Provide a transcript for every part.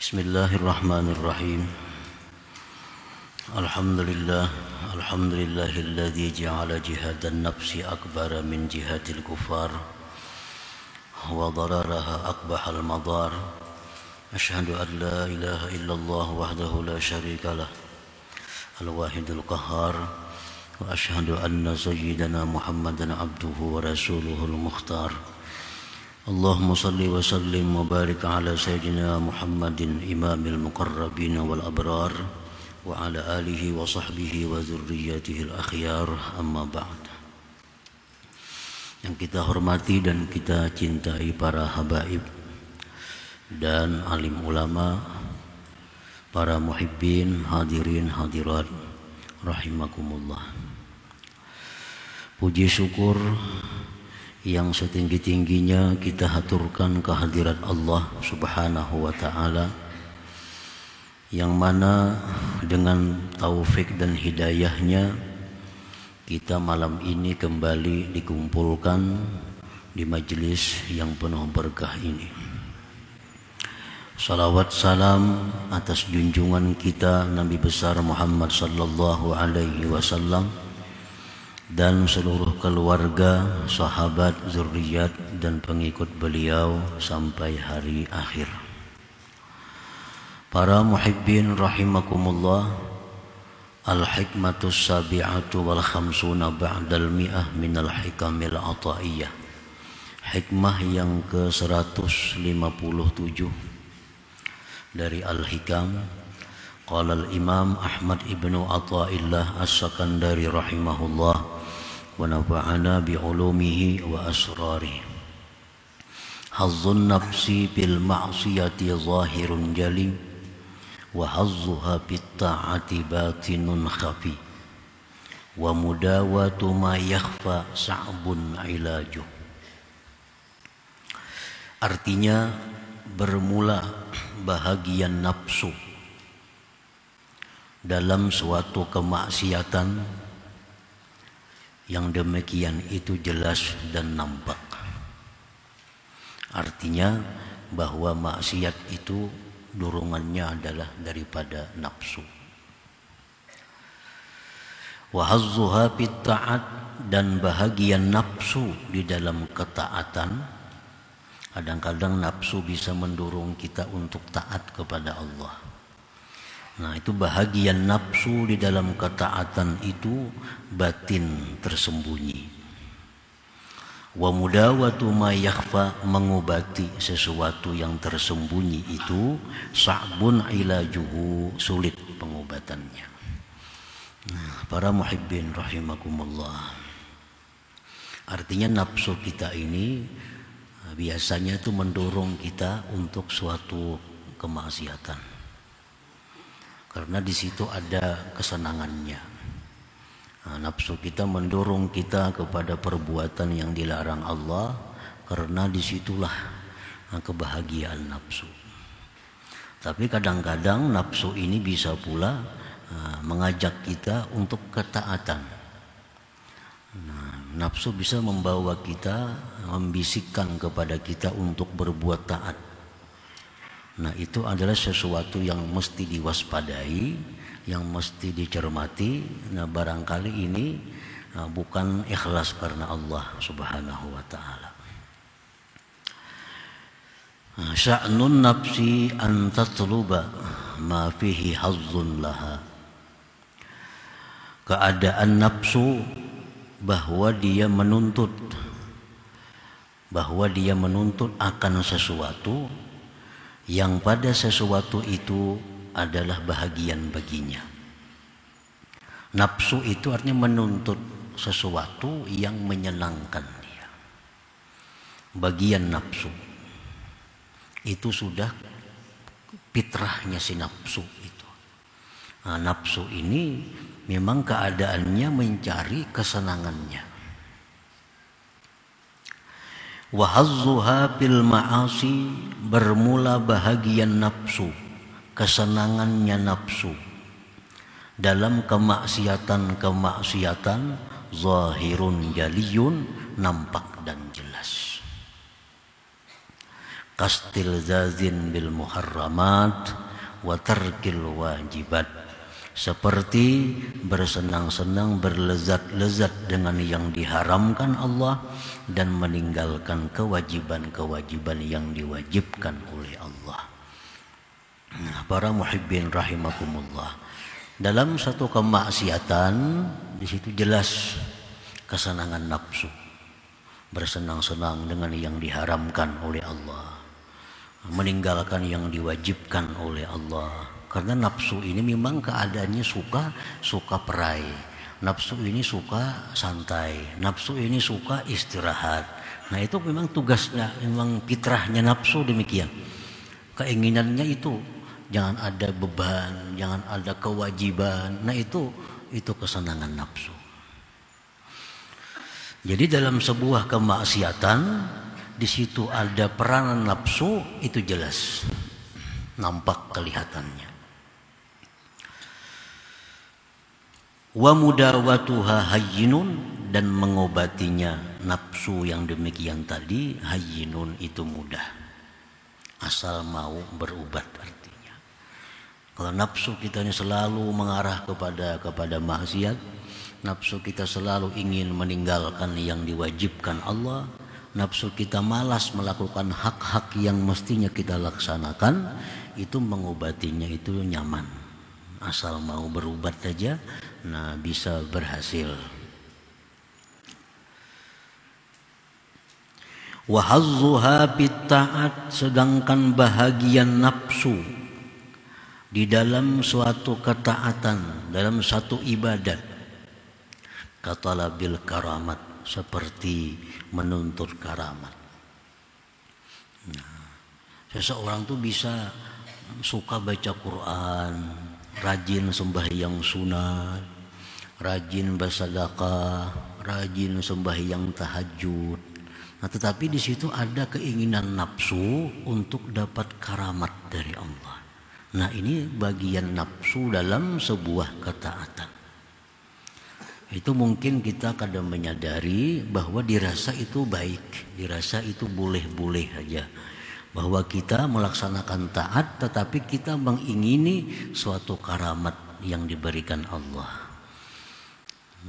Bismillahirrahmanirrahim. Alhamdulillahilladzi ja'ala jihadan nafsi akbara min jihadil kufar wa dararaha aqbahal madar. Asyhadu an la ilaha illallah wahdahu la syarika lah al-wahidul qahhar wa asyhadu anna sayyidana Muhammadan abduhu wa rasuluhul mukhtar. Allahumma salli wa sallim wa barik ala sayyidina Muhammadin imamil muqarrabin wal abrar wa ala alihi wa sahbihi wa dzurriyyatihi al-akhyar, amma ba'd. Yang kita hormati dan kita cintai para habaib dan alim ulama, para muhibbin, hadirin hadirat rahimakumullah. Puji syukur yang setinggi-tingginya kita haturkan kehadirat Allah Subhanahu wa ta'ala, yang mana dengan taufik dan hidayahnya kita malam ini kembali dikumpulkan di majelis yang penuh berkah ini. Salawat salam atas junjungan kita Nabi besar Muhammad sallallahu alaihi wasallam dan seluruh keluarga, sahabat, zuriat dan pengikut beliau sampai hari akhir. Para muhibbin rahimakumullah, al-hikmatus sabi'atu wal khamsuna ba'dal mi'ah minal hikamil ataiyah. Hikmah yang ke-157 dari Al-Hikam. Qala al-Imam Ahmad ibnu Athaillah As-Sakandari rahimahullah wa nafa'ana bi'ulumihi wa asrarihi. Hazzun nafsi bil ma'siyati zahirun jali wa hazzuha bit ta'ati batinun khafi wa mudawatu ma yakhfa sa'bun ilaju. Artinya, bermula bahagian nafsu dalam suatu kemaksiatan yang demikian itu jelas dan nampak. Artinya bahwa maksiat itu dorongannya adalah daripada nafsu. Wa hazzuha bit ta'at, dan bahagian nafsu di dalam ketaatan. Kadang-kadang nafsu bisa mendorong kita untuk taat kepada Allah. Nah, itu bahagian nafsu di dalam ketaatan itu batin tersembunyi. Wa mudawatu ma yakhfa, mengobati sesuatu yang tersembunyi itu sa'bun ilajuhu, sulit pengobatannya. Nah, para muhibbin rahimakumullah, artinya nafsu kita ini biasanya itu mendorong kita untuk suatu kemaksiatan. Karena di situ ada kesenangannya. Nah, nafsu kita mendorong kita kepada perbuatan yang dilarang Allah, karena disitulah kebahagiaan nafsu. Tapi kadang-kadang nafsu ini bisa pula mengajak kita untuk ketaatan. Nah, nafsu bisa membawa kita, membisikkan kepada kita untuk berbuat taat. Nah, itu adalah sesuatu yang mesti diwaspadai, yang mesti dicermati. Nah, barangkali ini bukan ikhlas karena Allah Subhanahu wa ta'ala. Sya'nun nafsi an tatluba ma fihi hazzun laha. Keadaan nafsu bahwa dia menuntut akan sesuatu yang pada sesuatu itu adalah bahagian baginya. Nafsu itu artinya menuntut sesuatu yang menyenangkan dia. Bagian nafsu itu sudah fitrahnya si nafsu itu. Nah, nafsu ini memang keadaannya mencari kesenangannya. Wa hazzuha bil ma'asi, bermula bahagian nafsu, kesenangannya nafsu dalam kemaksiatan zahirun jaliyun, nampak dan jelas. kastil zazin bil muharramat wa tarkil wajibat, seperti bersenang-senang berlezat-lezat dengan yang diharamkan Allah dan meninggalkan kewajiban-kewajiban yang diwajibkan oleh Allah. Nah, para muhibbin rahimakumullah, dalam satu kemaksiatan di situ jelas kesenangan nafsu, bersenang-senang dengan yang diharamkan oleh Allah, meninggalkan yang diwajibkan oleh Allah. Karena nafsu ini memang keadaannya suka perai, nafsu ini suka santai, nafsu ini suka istirahat. Nah itu memang tugasnya, memang fitrahnya nafsu demikian. Keinginannya itu jangan ada beban, jangan ada kewajiban. Nah itu kesenangan nafsu. Jadi dalam sebuah kemaksiatan di situ ada peranan nafsu, itu jelas nampak kelihatannya. Wa mudawatuha hayyinun, dan mengobatinya nafsu yang demikian tadi hayyinun, itu mudah asal mau berubat. Artinya kalau nafsu kita ini selalu mengarah kepada maksiat, nafsu kita selalu ingin meninggalkan yang diwajibkan Allah, nafsu kita malas melakukan hak-hak yang mestinya kita laksanakan, itu mengobatinya itu nyaman. Asal mau berubat saja, nah bisa berhasil. Wa hazzuha bitta'at, sedangkan bahagian nafsu di dalam suatu ketaatan, dalam satu ibadat, katalabil karamat, seperti menuntut karamat. Nah, seseorang tuh bisa suka baca Quran, rajin sembahyang sunat, rajin bersedekah, rajin sembahyang tahajud. Nah, tetapi di situ ada keinginan nafsu untuk dapat karamat dari Allah. Nah, ini bagian nafsu dalam sebuah ketaatan. Itu mungkin kita kadang menyadari bahwa dirasa itu baik, dirasa itu boleh-boleh saja. Bahwa kita melaksanakan taat tetapi kita mengingini suatu karamat yang diberikan Allah.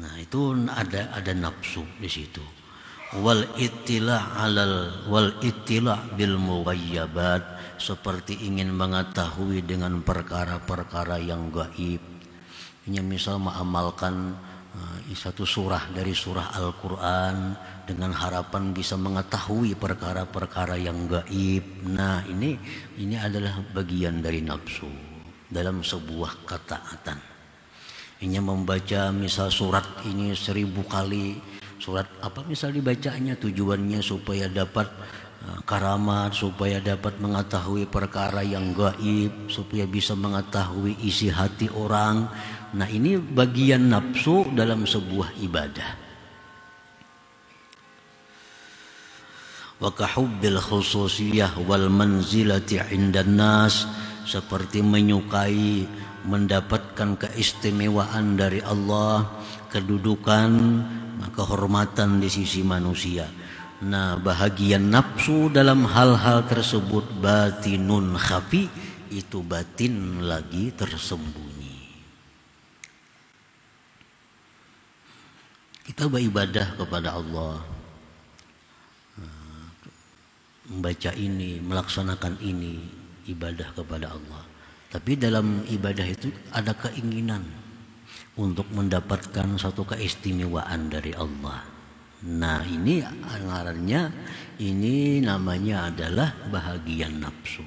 Nah, itu ada nafsu di situ. Wal ittila' bil mughayyabat, seperti ingin mengetahui dengan perkara-perkara yang gaib. Ini misal mengamalkan satu surah dari surah Al-Quran dengan harapan bisa mengetahui perkara-perkara yang gaib. Nah ini adalah bagian dari nafsu dalam sebuah ketaatan. Ini membaca misal surat ini 1000 kali, surat apa misal dibacanya tujuannya supaya dapat karamat, supaya dapat mengetahui perkara yang gaib, supaya bisa mengetahui isi hati orang. Nah ini bagian nafsu dalam sebuah ibadah. Wa kahubbil khususiyah wal manzilati 'indan nas, seperti menyukai mendapatkan keistimewaan dari Allah, kedudukan, kehormatan di sisi manusia. Nah, bahagian nafsu dalam hal-hal tersebut batinun khafi, itu batin lagi tersembunyi. Kita beribadah kepada Allah, membaca ini, melaksanakan ini, ibadah kepada Allah. Tapi dalam ibadah itu ada keinginan untuk mendapatkan satu keistimewaan dari Allah. Nah ini anggarannya, ini namanya adalah bahagian nafsu.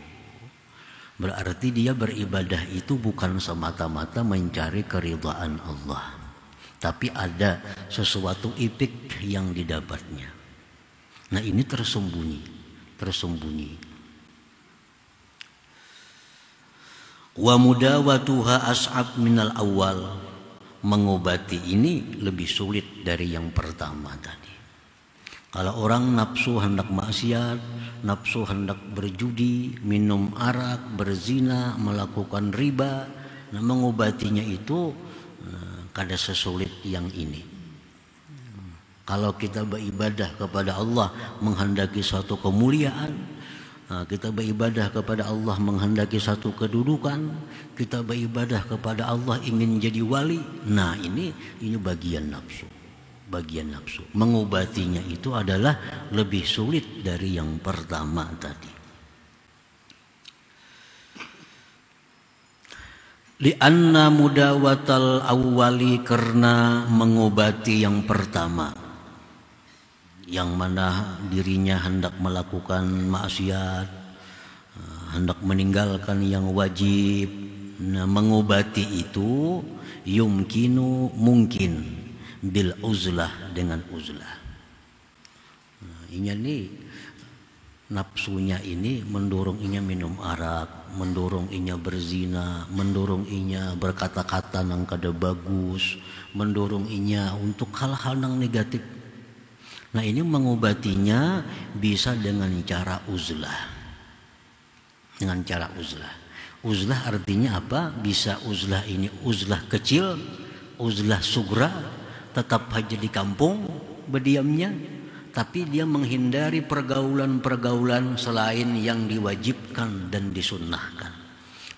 Berarti dia beribadah itu bukan semata-mata mencari keridhaan Allah, tapi ada sesuatu ipik yang didapatnya. Nah ini tersembunyi. Wa mudawatuha as'ab minal awal, mengobati ini lebih sulit dari yang pertama tadi. Kalau orang nafsu hendak maksiat, nafsu hendak berjudi, minum arak, berzina, melakukan riba, nah mengobatinya itu kada sesulit yang ini. Kalau kita beribadah kepada Allah menghendaki suatu kemuliaan, Kita beribadah kepada Allah menghendaki satu kedudukan, kita beribadah kepada Allah ingin jadi wali. Nah, ini bagian nafsu. Bagian nafsu. Mengobatinya itu adalah lebih sulit dari yang pertama tadi. Li'anna mudawatal awwali, karena mengobati yang pertama, yang mana dirinya hendak melakukan maksiat, hendak meninggalkan yang wajib. Nah, mengobati itu mungkin bil uzlah, dengan uzlah. Nah, ini nafsunya ini mendorong inya minum arak, mendorong inya berzina, mendorong inya berkata-kata nang kada bagus, mendorong inya untuk hal-hal nang negatif. Nah, ini mengobatinya bisa dengan cara uzlah. Dengan cara uzlah. Uzlah artinya apa? Bisa uzlah ini uzlah kecil, uzlah sugra, tetap aja di kampung berdiamnya, tapi dia menghindari pergaulan-pergaulan selain yang diwajibkan dan disunnahkan.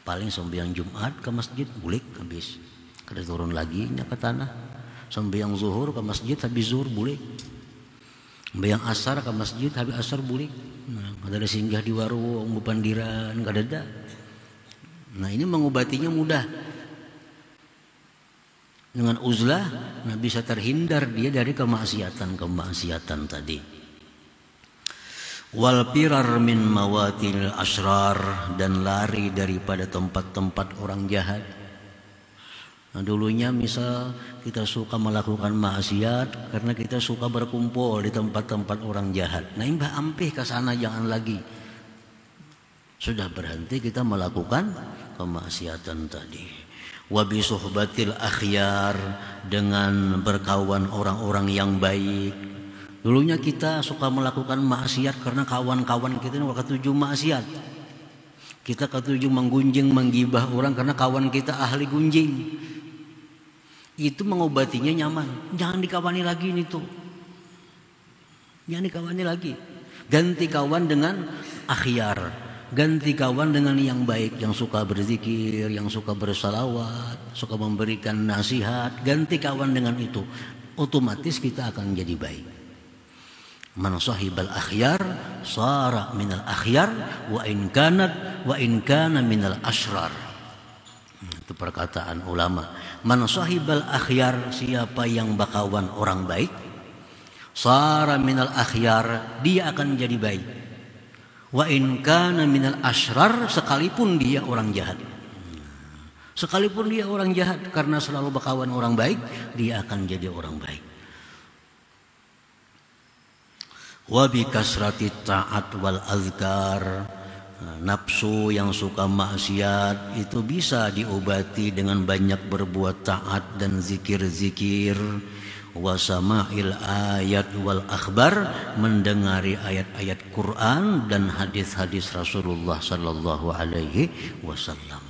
Paling sembahyang Jumat ke masjid boleh habis, kada turun lagi nya ke tanah. Sembahyang zuhur ke masjid habis zuhur boleh. Sembahyang asar ke masjid habis asar boleh. Nah, kada ada singgah di warung, bepandiran, kada ada. Nah, ini mengobatinya mudah. Dengan uzlah, nah bisa terhindar dia dari kemaksiatan tadi. Wal firar min mawatil asrar, dan lari daripada tempat-tempat orang jahat. Nah, dulunya misal kita suka melakukan maksiat karena kita suka berkumpul di tempat-tempat orang jahat. Nah, imbah ampih ke sana jangan lagi. Sudah berhenti kita melakukan kemaksiatan tadi. Wa bi suhbatil akhyar, dengan berkawan orang-orang yang baik. Dulunya kita suka melakukan maksiat karena kawan-kawan kita ini ketujuh maksiat. Kita ketujuh menggunjing, menggibah orang karena kawan kita ahli gunjing. Itu mengobatinya nyaman. Jangan dikawani lagi ini tuh. Jangan dikawani lagi. Ganti kawan dengan akhyar. Ganti kawan dengan yang baik, yang suka berzikir, yang suka bersalawat, suka memberikan nasihat. Ganti kawan dengan itu, otomatis kita akan jadi baik. Man sahibal akhyar sara minal akhyar wa in kana minal asrar. Itu perkataan ulama. Man sahibal akhyar, siapa yang berkawan orang baik, sara minal akhyar, dia akan jadi baik. Wa in kana minal asrar, sekalipun dia orang jahat. Sekalipun dia orang jahat, karena selalu berkawan orang baik, dia akan jadi orang baik. Wa bi kasrati ta'at wal azkar, nafsu yang suka maksiat itu bisa diobati dengan banyak berbuat taat dan zikir-zikir. Wa sama'il ayat wal akhbar, mendengari ayat-ayat Quran dan hadis-hadis Rasulullah sallallahu alaihi wasallam.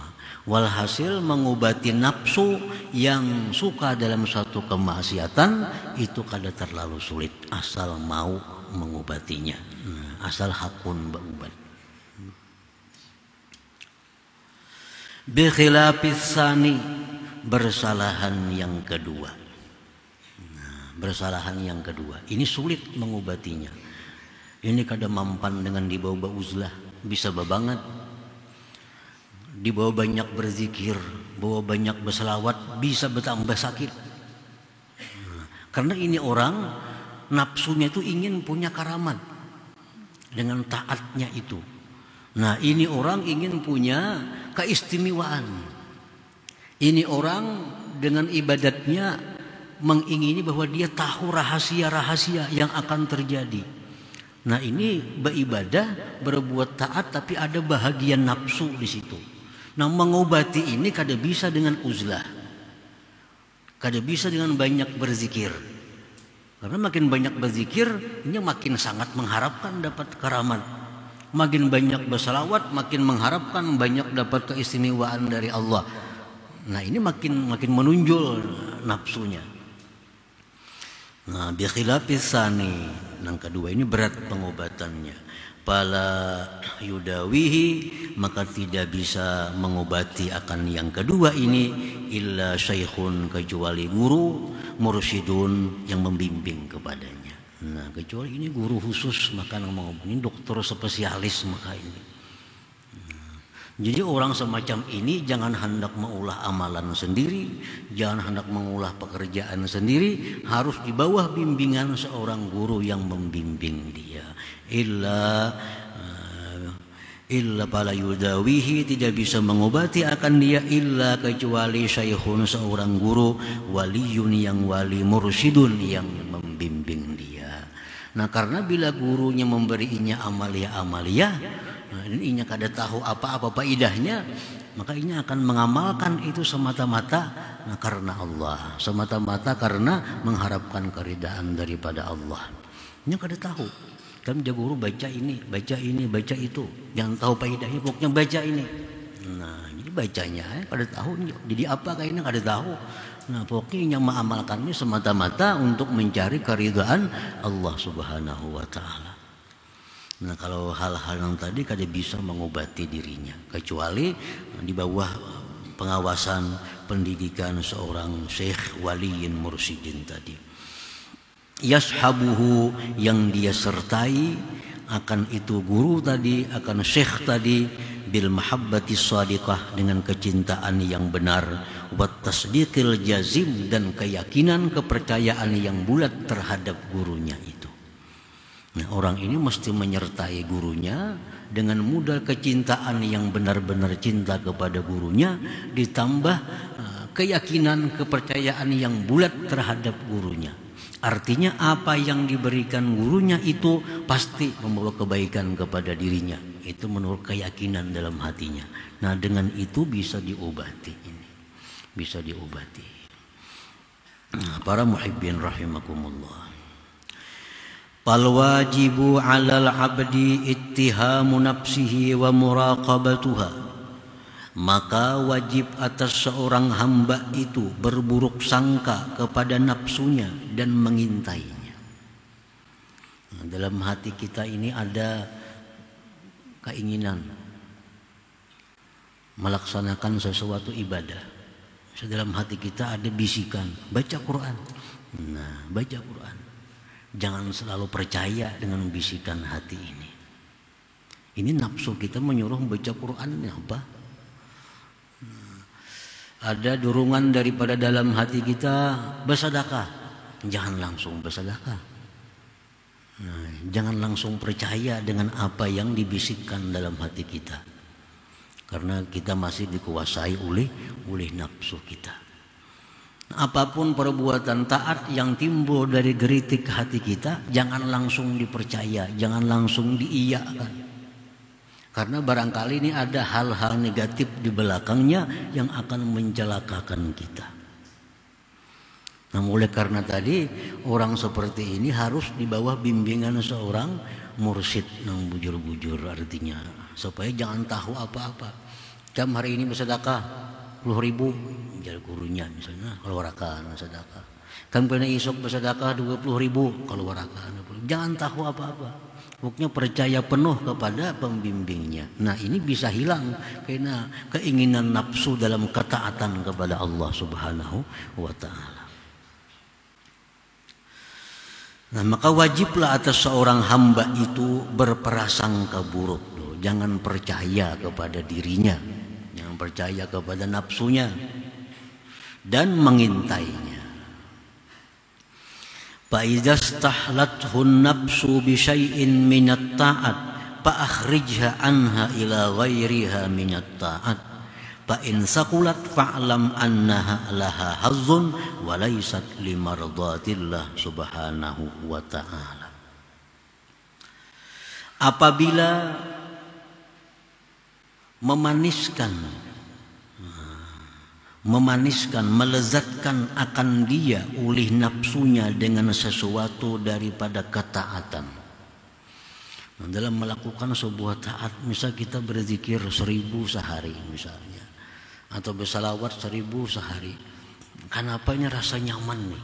Walhasil mengobati nafsu yang suka dalam satu kemaksiatan itu kada terlalu sulit asal mau mengobatinya. Asal hakun berubat. Bi khilafis sani, bersalahan yang kedua. Bersalahan yang kedua ini sulit mengobatinya. Ini kada mampan dengan dibawa uzlah, bisa babanget. Dibawa banyak berzikir, bawa banyak berselawat, bisa bertambah sakit. Karena ini orang nafsunya itu ingin punya karamat dengan taatnya itu. Nah, ini orang ingin punya keistimewaan. Ini orang dengan ibadatnya mengingini bahwa dia tahu rahasia-rahasia yang akan terjadi. Nah, ini beribadah, berbuat taat, tapi ada bahagian nafsu di situ. Nah, mengobati ini kada bisa dengan uzlah, kada bisa dengan banyak berzikir. Karena makin banyak berzikir, ini makin sangat mengharapkan dapat karamat. Makin banyak bersalawat, makin mengharapkan banyak dapat keistimewaan dari Allah. Nah, ini makin menunjul nafsunya. Nah, bi khilafis sani, yang kedua ini berat pengobatannya. Fala yudawihi, maka tidak bisa mengobati akan yang kedua ini illa syaikhun, kecuali guru, mursyidun, yang membimbing kepadanya. Nah, kecuali ini guru khusus, maka ini dokter spesialis, maka ini. Jadi orang semacam ini jangan hendak mengulah amalan sendiri, jangan hendak mengulah pekerjaan sendiri, harus di bawah bimbingan seorang guru yang membimbing dia. Illa fala yudawihi, tidak bisa mengobati akan dia illa kecuali syaikhun, seorang guru, waliyun, yang wali, mursyidun, yang membimbing dia. Nah, karena bila gurunya memberinya amalia, ini kada tahu apa-apa faedahnya, maka ini akan mengamalkan itu semata-mata karena Allah, semata-mata karena mengharapkan keridaan daripada Allah. Ini kada tahu. Kan guru baca ini, baca itu, jangan tahu faedahnya, pokoknya baca ini. Nah, jadi bacanya kada tahu. Jadi apa kayaknya kada tahu. Nah, pokoknya yang mengamalkannya semata-mata untuk mencari keridaan Allah Subhanahu wa taala. Nah, kalau hal-hal yang tadi kada bisa mengobati dirinya kecuali di bawah pengawasan pendidikan seorang syekh waliyin mursyidin tadi. Yashabuhu, yang dia sertai akan itu guru tadi, akan syekh tadi, bil mahabbati shadiqah, dengan kecintaan yang benar, wat tasdiqil jazim, dan keyakinan, kepercayaan yang bulat terhadap gurunya itu. Nah, orang ini mesti menyertai gurunya dengan modal kecintaan yang benar-benar cinta kepada gurunya, ditambah keyakinan, kepercayaan yang bulat terhadap gurunya. Artinya apa yang diberikan gurunya itu pasti membawa kebaikan kepada dirinya. Itu menurut keyakinan dalam hatinya. Nah, dengan itu bisa diobati ini. Bisa diobati. Nah, para muhibbin rahimakumullah. Fal wajibu 'alal 'abdi ittihamu nafsihi wa muraqabatuha. Maka wajib atas seorang hamba itu berburuk sangka kepada nafsunya dan mengintainya. Nah, dalam hati kita ini ada keinginan melaksanakan sesuatu ibadah. Dalam hati kita ada bisikan, baca Quran. Nah, baca Quran. Jangan selalu percaya dengan bisikan hati ini. Ini nafsu kita menyuruh baca Quran, apa? Ada dorongan daripada dalam hati kita bersedekah, jangan langsung bersedekah. Nah, jangan langsung percaya dengan apa yang dibisikkan dalam hati kita, karena kita masih dikuasai oleh nafsu kita. Apapun perbuatan taat yang timbul dari geritik hati kita, jangan langsung dipercaya, jangan langsung diiyakan. Karena barangkali ini ada hal-hal negatif di belakangnya yang akan mencelakakan kita. Nah, oleh karena tadi orang seperti ini harus di bawah bimbingan seorang mursyid yang bujur-bujur, artinya supaya jangan tahu apa-apa. Jam hari ini bersedekah 10.000, jadi gurunya misalnya keluarkan sedekah. Kan pernah isok bersedekah 20.000, keluarkan. Jangan tahu apa-apa. Pokoknya percaya penuh kepada pembimbingnya. Nah, ini bisa hilang karena keinginan nafsu dalam ketaatan kepada Allah Subhanahu wa ta'ala. Nah, maka wajiblah atas seorang hamba itu berprasangka buruk. Jangan percaya kepada dirinya, jangan percaya kepada nafsunya, dan mengintainya. فَإِذَا اسْتَحْلَتْهُ النَّفْسُ بِشَيْءٍ مِنَ الطَّاعَةِ فَأَخْرِجْهَا عَنْهَا إِلَى غَيْرِهَا مِنَ الطَّاعَةِ فَإِنْ ثَقُلَتْ فَاعْلَمْ أَنَّهَا لَهَا حَظٌّ وَلَيْسَتْ لِمَرْضَاتِ اللَّهِ سُبْحَانَهُ وَتَعَالَى. Apabila memaniskan, melezatkan akan dia oleh nafsunya dengan sesuatu daripada ketaatan. Dalam melakukan sebuah taat, misal kita berzikir 1000 sehari misalnya, atau bersalawat 1000 sehari. Kenapa ini rasa nyaman nih?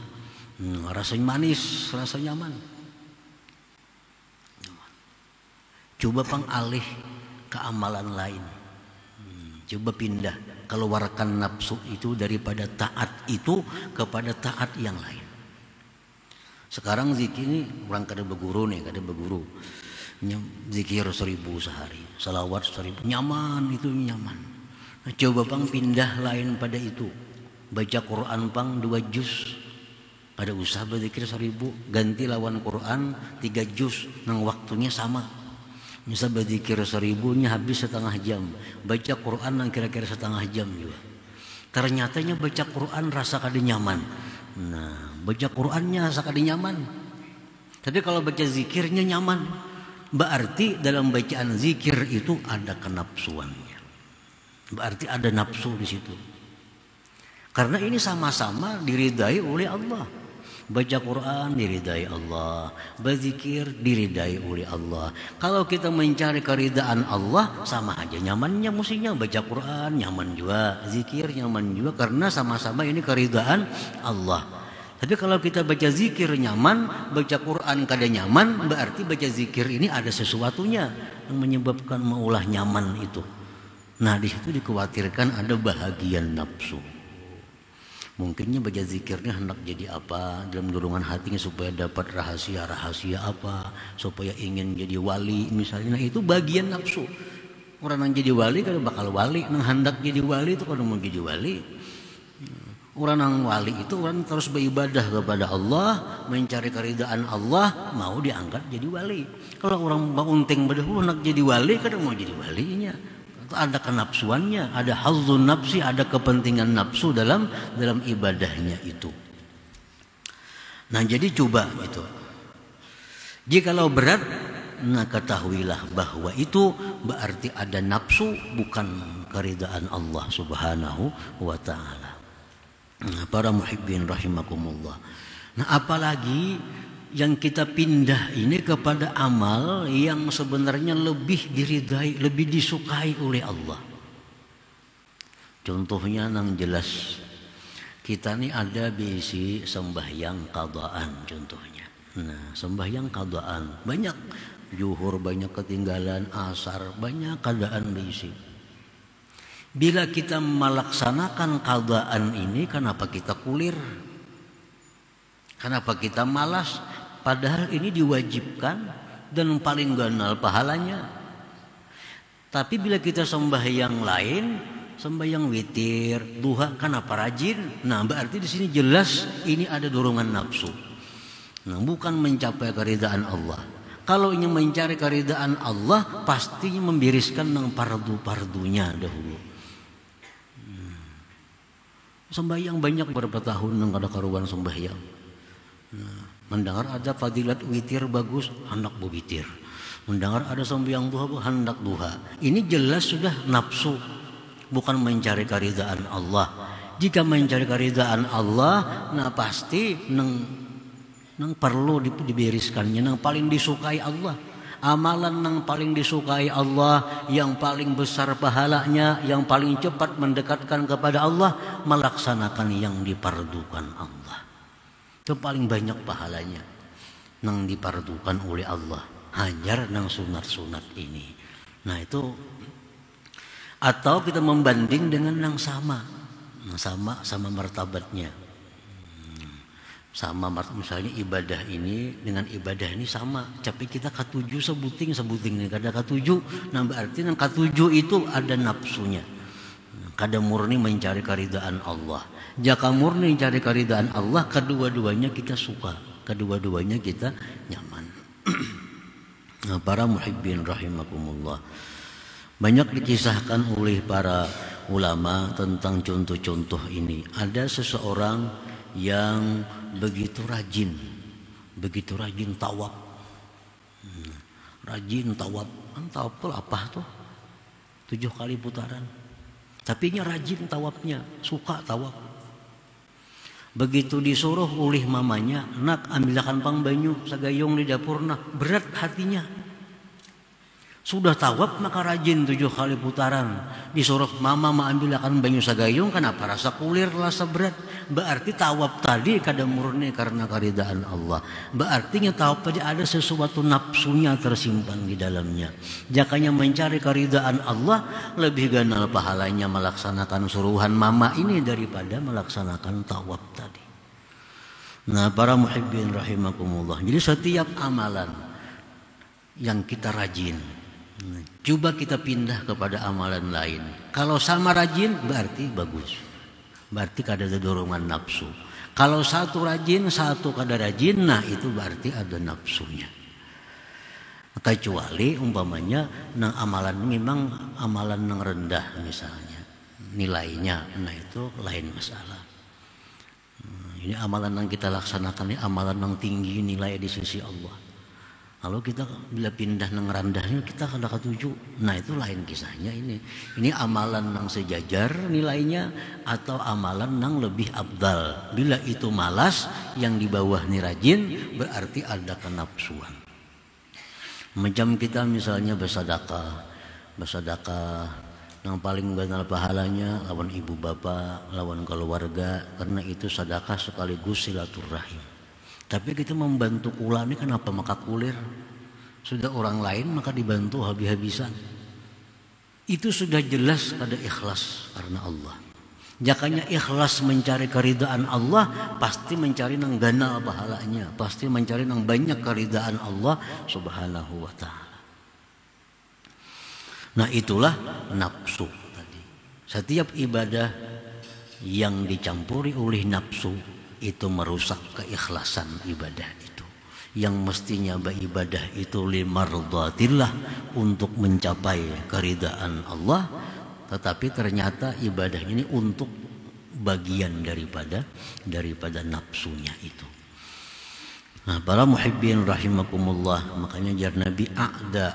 Rasa manis, rasa nyaman. Coba pang alih ke amalan lain. Coba pindah, keluarkan nafsu itu daripada taat itu kepada taat yang lain. Sekarang zikir ini orang kada berguru nih, kada berguru. Zikir 1000 sehari, salawat 1000, nyaman itu nyaman. Nah, coba pang pindah lain pada itu. Baca Quran pang 2 juz. Ada usah berzikir 1000, ganti lawan Quran 3 juz, nang waktunya sama. Misal berzikir 1000-nya habis setengah jam, baca Quran nang kira-kira setengah jam juga. Ternyatanya baca Quran rasa kada nyaman. Nah, baca Qurannya rasa kada nyaman. Tapi kalau baca zikirnya nyaman, berarti dalam bacaan zikir itu ada kenapsuannya. Berarti ada nafsu di situ. Karena ini sama-sama diridai oleh Allah. Baca Quran diridai Allah, berzikir diridai oleh Allah. Kalau kita mencari keridaan Allah, sama aja nyamannya mestinya. Baca Quran nyaman juga, zikir nyaman juga, karena sama-sama ini keridaan Allah. Tapi kalau kita baca zikir nyaman, baca Quran kada nyaman, berarti baca zikir ini ada sesuatunya yang menyebabkan maulah nyaman itu. Nah, di situ dikhawatirkan ada bahagian nafsu. Mungkinnya baca zikirnya hendak jadi apa dalam dorongan hatinya supaya dapat rahasia-rahasia apa, supaya ingin jadi wali misalnya. Nah, itu bagian nafsu. Orang yang jadi wali kan bakal wali, nang hendak jadi wali itu kalau mau jadi wali. Orang yang wali itu orang terus beribadah kepada Allah, mencari keridaan Allah, mau diangkat jadi wali. Kalau orang baunting berdahulu hendak jadi wali kan mau jadi walinya. Ada kenapsuannya, ada hazzun nafsi, ada kepentingan nafsu dalam ibadahnya itu. Nah, jadi coba itu. Jikalau berat, nah ketahuilah bahwa itu berarti ada nafsu, bukan keridaan Allah Subhanahu wa taala. Nah, para muhibbin rahimakumullah. Nah, apalagi yang kita pindah ini kepada amal yang sebenarnya lebih diridai, lebih disukai oleh Allah. Contohnya nang jelas, kita nih ada bisi sembahyang qadaan contohnya. Nah, sembahyang qadaan banyak, zuhur banyak ketinggalan, asar banyak keadaan bisi. Bila kita melaksanakan qadaan ini, kenapa kita kulir? Kenapa kita malas? Padahal ini diwajibkan dan paling ganal pahalanya. Tapi bila kita sembahyang lain, sembahyang witir, duha, kenapa rajin? Nah, berarti di sini jelas ini ada dorongan nafsu. Nah, bukan mencapai keridaan Allah. Kalau ingin mencari keridaan Allah, pastinya membiriskan nang pardu-pardunya dahulu. Sembahyang banyak beberapa tahun nang ada karuan sembahyang. Nah, mendengar ada fadilat witir bagus, hendak berwitir. Mendengar ada sembahyang duha, hendak duha. Ini jelas sudah nafsu, bukan mencari keridaan Allah. Jika mencari keridaan Allah, nah pasti nang perlu diberiskannya, nang paling disukai Allah. Amalan nang paling disukai Allah, yang paling besar pahalanya, yang paling cepat mendekatkan kepada Allah, melaksanakan yang dipardukan Allah. Itu paling banyak pahalanya nang dipardukan oleh Allah. Hajar nang sunat-sunat ini. Nah, itu atau kita membanding dengan yang sama martabatnya. Sama misalnya ibadah ini dengan ibadah ini sama, tapi kita katuju sebuting ini kada katuju. Nah, berarti nang katuju itu ada nafsunya. Kada murni mencari keridaan Allah. Jika murni mencari keridaan Allah, kedua-duanya kita suka, kedua-duanya kita nyaman. Nah, para muhibbin rahimakumullah, banyak dikisahkan oleh para ulama tentang contoh-contoh ini. Ada seseorang yang begitu rajin tawaf. Rajin tawaf. Tawaf itu apa tuh? 7 kali putaran. Tapi nya rajin tawafnya, suka tawaf. Begitu disuruh oleh mamanya, nak ambilkan pang banyu sagayong di dapur, nah berat hatinya. Sudah tawaf maka rajin 7 kali putaran. Disuruh mama ambilkan banyu sagayung, kenapa rasa kulir rasa berat? Berarti tawaf tadi kada murni karena karidaan Allah. Berarti tawaf tadi ada sesuatu nafsunya tersimpan di dalamnya. Jakanya mencari karidaan Allah lebih ganal pahalanya melaksanakan suruhan mama ini daripada melaksanakan tawaf tadi. Nah, para muhibbin rahimakumullah. Jadi setiap amalan yang kita rajin, coba kita pindah kepada amalan lain. Kalau sama rajin berarti bagus. Berarti kada ada dorongan nafsu. Kalau satu rajin, satu kada rajin, nah itu berarti ada nafsunya. Kecuali umpamanya nang amalan memang amalan nang rendah misalnya nilainya, nah itu lain masalah. Ini amalan yang kita laksanakan ini amalan yang tinggi nilai di sisi Allah. Kalau kita bila pindah nang randahnya kita kada ketuju. Nah itu lain kisahnya ini. Ini amalan nang sejajar nilainya atau amalan nang lebih abdal. Bila itu malas yang di bawah ni rajin berarti ada kenapsuan. Macam kita misalnya bersedekah yang paling ganal pahalanya lawan ibu bapak, lawan keluarga, karena itu sedekah sekaligus silaturahim. Tapi kita membantu kula ini kenapa maka kulir? Sudah orang lain maka dibantu habis-habisan. Itu sudah jelas ada ikhlas karena Allah. Jakanya ikhlas mencari keridaan Allah, pasti mencari nang ganal pahalanya, pasti mencari nang banyak keridaan Allah Subhanahu wa taala. Nah, itulah nafsu tadi. Setiap ibadah yang dicampuri oleh nafsu itu merusak keikhlasan ibadah itu. Yang mestinya beribadah itu limardatillah, untuk mencapai keridaan Allah, tetapi ternyata ibadah ini untuk bagian daripada nafsunya itu. Nah, para muhibbin rahimakumullah, makanya jar Nabi a'da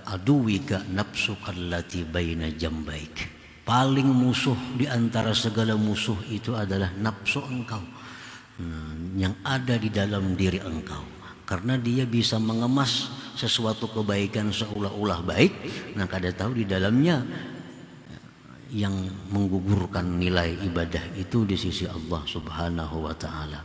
aduwika nafsuka allati baina jambaik. Paling musuh di antara segala musuh itu adalah nafsu engkau. Yang ada di dalam diri engkau, karena dia bisa mengemas sesuatu kebaikan seolah-olah baik, nah kada tahu di dalamnya yang menggugurkan nilai ibadah itu di sisi Allah Subhanahu wa taala.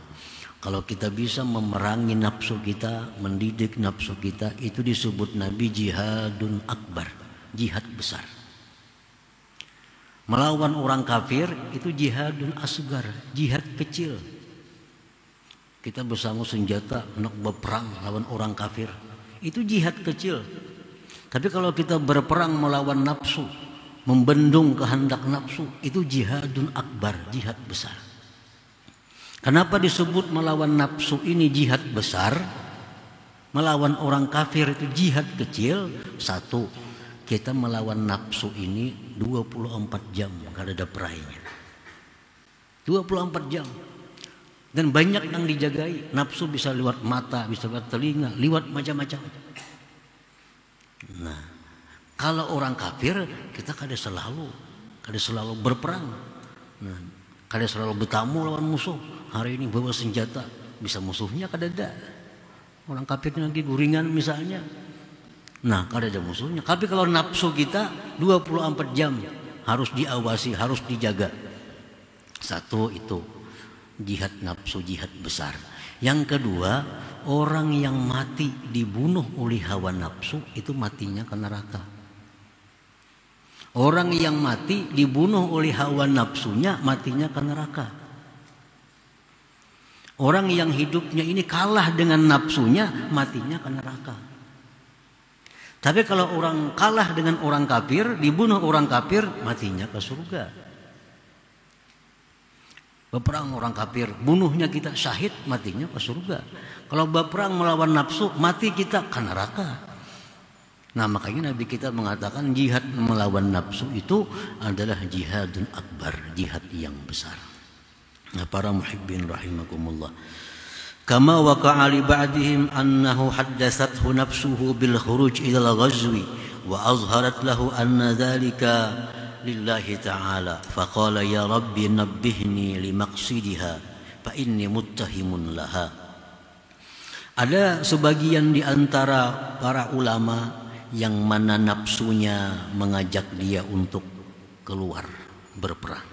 Kalau kita bisa memerangi nafsu kita, mendidik nafsu kita, itu disebut Nabi jihadun akbar, jihad besar. Melawan orang kafir itu jihadun asgar, jihad kecil. Kita bersama senjata nak berperang lawan orang kafir, itu jihad kecil. Tapi kalau kita berperang melawan nafsu, membendung kehendak nafsu, itu jihadun akbar, jihad besar. Kenapa disebut melawan nafsu ini jihad besar? Melawan orang kafir itu jihad kecil. Satu, kita melawan nafsu ini 24 jam kada ada perainya. 24 jam. Dan banyak yang dijagai. Nafsu bisa lewat mata, bisa lewat telinga, lewat macam-macam. Nah, kalau orang kafir kita kada selalu berperang. Nah, kada selalu bertamu lawan musuh. Hari ini bawa senjata, bisa musuhnya kada ada. Orang kafir lagi guringan misalnya. Nah, kada ada musuhnya. Tapi kalau nafsu kita 24 jam harus diawasi, harus dijaga. Satu itu jihad nafsu, jihad besar. Yang kedua, orang yang mati dibunuh oleh hawa nafsu itu matinya ke neraka. Orang yang mati dibunuh oleh hawa nafsunya matinya ke neraka. Orang yang hidupnya ini kalah dengan nafsunya matinya ke neraka. Tapi kalau orang kalah dengan orang kafir, dibunuh orang kafir, matinya ke surga. Berperang orang kafir, bunuhnya kita syahid, matinya ke surga. Kalau berperang melawan nafsu, mati kita ke neraka. Nah, makanya Nabi kita mengatakan jihad melawan nafsu itu adalah jihadun akbar, jihad yang besar. Nah, para muhibbin rahimakumullah. Kama waqa'a li ba'dihim annahu haddathathu nafsuhu bil khuruj ila al-ghazwi wa azharat lahu anna dhalika lillahi ta'ala faqala ya rabbi nabbihni limaqsidiha fa inni muttahimun laha. Ada sebagian di antara para ulama yang mana nafsunya mengajak dia untuk keluar berperang.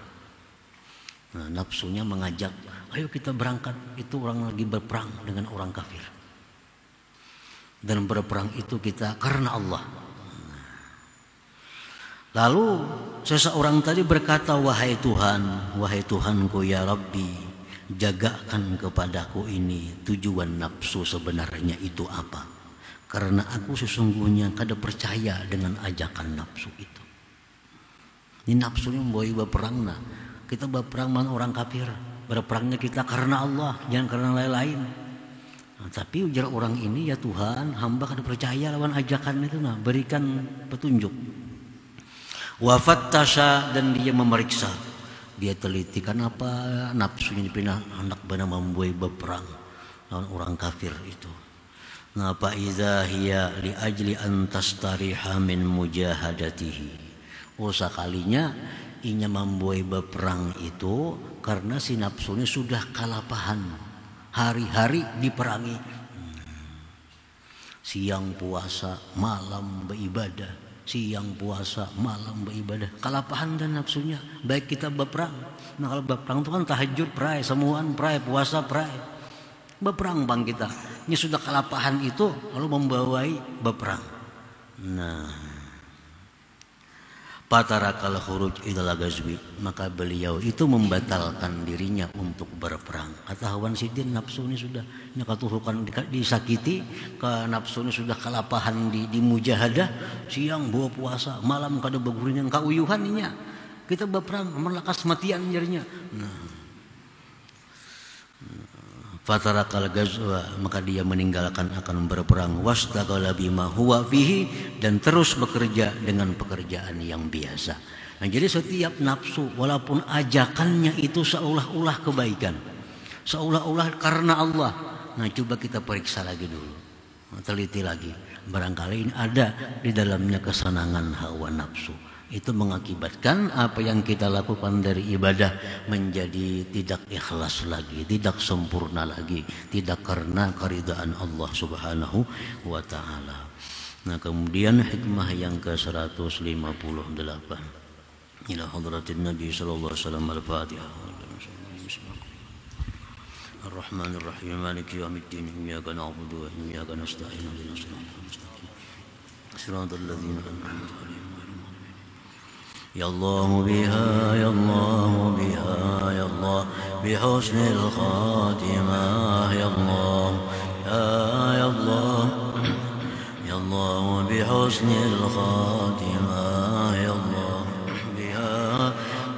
Nah, nafsunya mengajak, ayo kita berangkat, itu orang lagi berperang dengan orang kafir. Dan berperang itu kita karena Allah. Lalu seseorang tadi berkata, wahai Tuhanku ya Rabbi, jagakan kepadaku ini tujuan nafsu sebenarnya itu apa? Karena aku sesungguhnya kada percaya dengan ajakan nafsu itu. Ini nafsunya membawa berperang. Nah, kita berperang dengan orang kafir. Berperangnya kita karena Allah, jangan karena lain-lain. Nah, tapi ujar orang ini, ya Tuhan, hamba kada percaya lawan ajakan itu. Nah, berikan petunjuk. Wafattasha, dan dia memeriksa. Dia teliti kenapa nafsunya dipindah anak bana membuai berperang lawan orang kafir itu. Ngapa idza hiya li ajli an tastariha min mujahadatihi. Oh, sekalinya inya membuai berperang itu karena si nafsunya sudah kalapahan. Hari-hari diperangi. Siang puasa, malam beribadah. Siang puasa, malam beribadah. Kalapahan dan nafsunya. Baik kita berperang. Nah, kalau berperang itu kan tahajud pray, semuaan pray, puasa pray. Berperang bang kita. Ini sudah kalapahan itu lalu membawai berperang. Nah, patarakal khuruj ilal ghazwi, maka beliau itu membatalkan dirinya untuk berperang. Kata Hawan Sidin, nafsu ini sudah katuhukan disakiti, ke nafsu ini sudah kalapahan di mujahadah, siang bawa puasa, malam kada beguringan kauyuhan inya. Kita berperang melakas matian jarinya. Fatarakal ghazwa, maka dia meninggalkan akan berperang, wastaghala bima huwa fihi, dan terus bekerja dengan pekerjaan yang biasa. Nah, jadi setiap nafsu walaupun ajakannya itu seolah-olah kebaikan, seolah-olah karena Allah. Nah, coba kita periksa lagi dulu, teliti lagi, barangkali ini ada di dalamnya kesenangan hawa nafsu. Itu mengakibatkan apa yang kita lakukan dari ibadah menjadi tidak ikhlas lagi, tidak sempurna lagi, tidak karena keridhaan Allah Subhanahu wa taala. Nah, kemudian hikmah yang ke-158. Ila hadratin Nabi sallallahu alaihi wasallam al-Fatihah. Ar-Rahmanir Rahim, Maliki yaumiddin, iyyaka na'budu wa iyyaka nasta'in, ihdinas siratal mustaqim. Shiratal ladzina an'amta 'alaihim. يا الله بها يا الله بها يا الله بحسن الخاتمة يا الله يا الله يا الله بحسن الخاتمة يا الله بها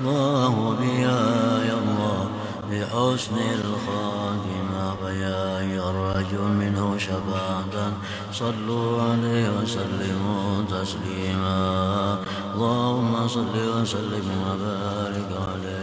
الله بها يا الله بحسن الخاتمة فيا أيها الرجل منه شفاعة صلوا عليه وسلموا تسليما اللهم صل وسلم وبارك عليه